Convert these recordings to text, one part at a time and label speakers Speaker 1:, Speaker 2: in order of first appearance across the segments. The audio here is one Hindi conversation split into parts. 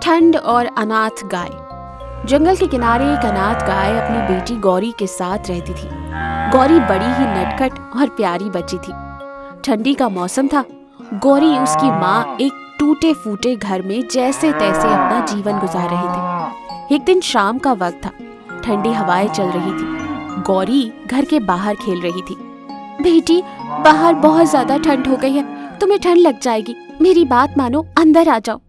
Speaker 1: ठंड और अनाथ गाय। जंगल के किनारे एक अनाथ गाय अपनी बेटी गौरी के साथ रहती थी। गौरी बड़ी ही नटखट और प्यारी बच्ची थी। ठंडी का मौसम था। गौरी उसकी माँ एक टूटे फूटे घर में जैसे तैसे अपना जीवन गुजार रहे थे। एक दिन शाम का वक्त था। ठंडी हवाएं चल रही थी। गौरी घर के बाहर खेल रही थी। बेटी, बाहर बहुत ज्यादा ठंड हो गई है, तुम्हें ठंड लग जाएगी। मेरी बात मानो, अंदर आ जाओ।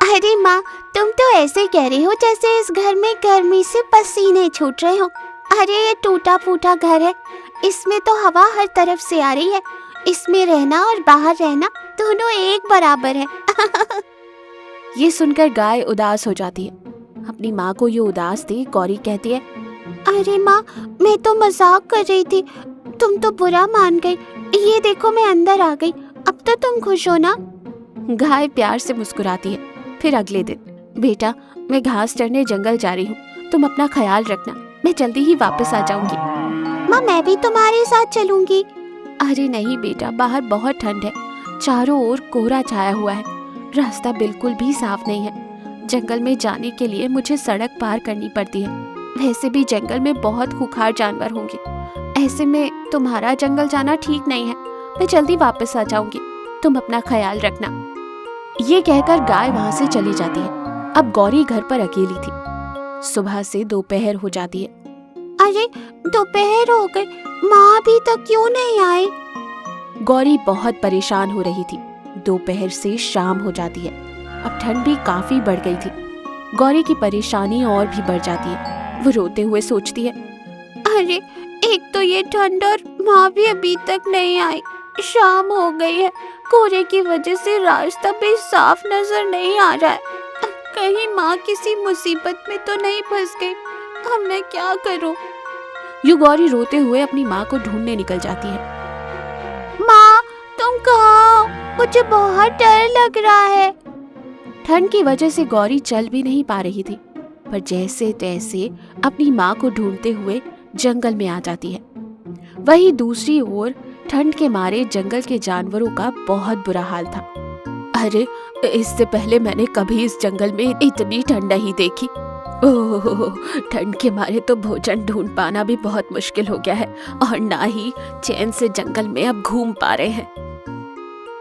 Speaker 2: अरे माँ, तुम तो ऐसे कह रही हो जैसे इस घर में गर्मी से पसीने छूट रहे हो। अरे ये टूटा फूटा घर है, इसमें तो हवा हर तरफ से आ रही है। इसमें रहना और बाहर रहना दोनों एक बराबर है।
Speaker 1: ये सुनकर गाय उदास हो जाती है। अपनी माँ को ये उदास देख गौरी कहती है,
Speaker 2: अरे माँ, मैं तो मजाक कर रही थी, तुम तो बुरा मान गई। ये देखो, मैं अंदर आ गई। अब तो तुम खुश हो ना?
Speaker 1: गाय प्यार से मुस्कुराती है। फिर अगले दिन, बेटा, मैं घास चरने जंगल जा रही हूँ, तुम अपना ख्याल रखना, मैं जल्दी ही वापस आ जाऊंगी।
Speaker 2: माँ, मैं भी तुम्हारे साथ चलूंगी।
Speaker 1: अरे नहीं बेटा, बाहर बहुत ठंड है, चारों ओर कोहरा छाया हुआ है, रास्ता बिल्कुल भी साफ नहीं है। जंगल में जाने के लिए मुझे सड़क पार करनी पड़ती है। वैसे भी जंगल में बहुत खूंखार जानवर होंगे, ऐसे में तुम्हारा जंगल जाना ठीक नहीं है। मैं जल्दी वापस आ जाऊंगी, तुम अपना ख्याल रखना। ये कहकर गाय वहां से चली जाती है। अब गौरी घर पर अकेली थी। सुबह से दोपहर हो जाती है।
Speaker 2: अरे दोपहर हो गई, माँ अभी तक क्यों नहीं आई?
Speaker 1: गौरी बहुत परेशान हो रही थी। दोपहर से शाम हो जाती है। अब ठंड भी काफी बढ़ गई थी। गौरी की परेशानी और भी बढ़ जाती है। वो रोते हुए सोचती है,
Speaker 2: अरे एक तो ये ठंड और माँ भी अभी तक नहीं आई। शाम हो गई है, कोहरे की वजह से रास्ता भी साफ नजर नहीं आ रहा है। कहीं माँ किसी मुसीबत में तो नहीं फंस गई। अब मैं क्या करूं?
Speaker 1: यूं गौरी रोते हुए अपनी माँ को ढूंढने निकल जाती है।
Speaker 2: माँ, तुम कहाँ हो? मुझे बहुत डर लग रहा है।
Speaker 1: ठंड की वजह से गौरी चल भी नहीं पा रही थी, पर जैसे तैसे अपनी माँ को ढूंढते हुए जंगल में आ जाती है। वहीं दूसरी ओर ठंड के मारे जंगल के जानवरों का बहुत बुरा हाल था। अरे, इससे पहले मैंने कभी इस जंगल में इतनी ठंड नहीं देखी। ओह, ठंड के मारे तो भोजन ढूंढ पाना भी बहुत मुश्किल हो गया है, और ना ही चैन से जंगल में अब घूम पा रहे हैं।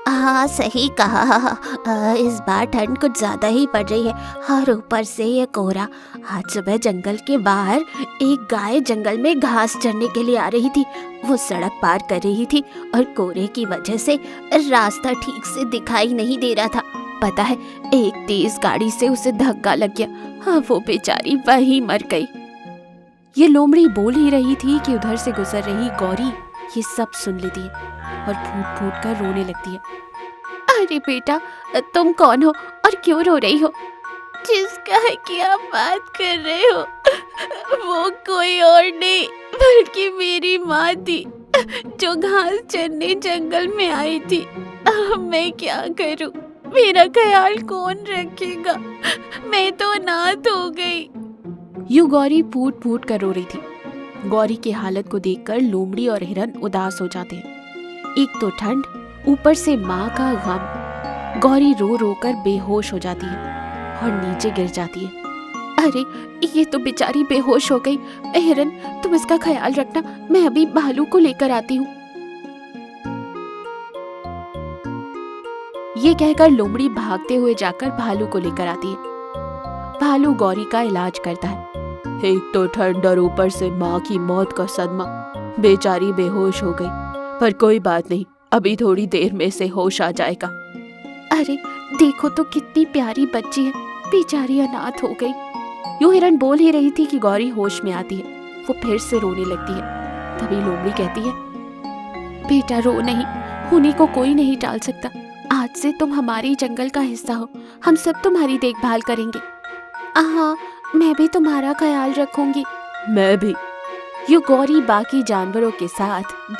Speaker 2: हाँ, सही कहा। इस बार ठंड कुछ ज्यादा ही पड़ रही है, और ऊपर से ये कोहरा। आज सुबह जंगल के बाहर एक गाय जंगल में घास चरने के लिए आ रही थी। वो सड़क पार कर रही थी और कोहरे की वजह से रास्ता ठीक से दिखाई नहीं दे रहा था। पता है, एक तेज गाड़ी से उसे धक्का लग गया। हाँ, वो बेचारी वहीं मर गई। ये लोमड़ी बोल ही रही थी कि उधर से गुजर रही गौरी ये सब सुन लेती है और फूट फूट कर रोने लगती है। अरे बेटा, तुम कौन हो और क्यों रो रही हो? जिसका की आप बात कर रहे हो, वो कोई और नहीं बल्कि मेरी माँ थी, जो घास चरने जंगल में आई थी। मैं क्या करूं? मेरा ख्याल कौन रखेगा? मैं तो अनाथ हो गई।
Speaker 1: यूं गौरी फूट फूट कर रो रही थी। गौरी की हालत को देखकर लोमड़ी और हिरन उदास हो जाते हैं। एक तो ठंड, ऊपर से माँ का गम। गौरी रो रो कर बेहोश हो जाती है और नीचे गिर जाती है।
Speaker 2: अरे, ये तो बेचारी बेहोश हो गई। हिरन, तुम इसका ख्याल रखना, मैं अभी भालू को लेकर आती हूँ।
Speaker 1: ये कहकर लोमड़ी भागते हुए जाकर भालू को लेकर आती है। भालू गौरी का इलाज करता है। एक तो ठंड और ऊपर से माँ की मौत का सदमा, बेचारी बेहोश हो गई, पर कोई बात नहीं, अभी थोड़ी देर में से होश आ जाएगा।
Speaker 2: अरे देखो तो, कितनी प्यारी बच्ची है, बेचारी अनाथ हो गई।
Speaker 1: यूं हिरन बोल ही रही थी कि गौरी होश में आती है। वो फिर से रोने लगती है। तभी लोमड़ी कहती है,
Speaker 2: बेटा रो नहीं, होने को कोई नहीं टाल सकता। आज से तुम हमारे जंगल का हिस्सा हो, हम सब तुम्हारी देखभाल करेंगे। हाँ, मैं भी तुम्हारा ख्याल रखूंगी।
Speaker 1: मैं भी। यूं गौरी बाकी जानवरों के साथ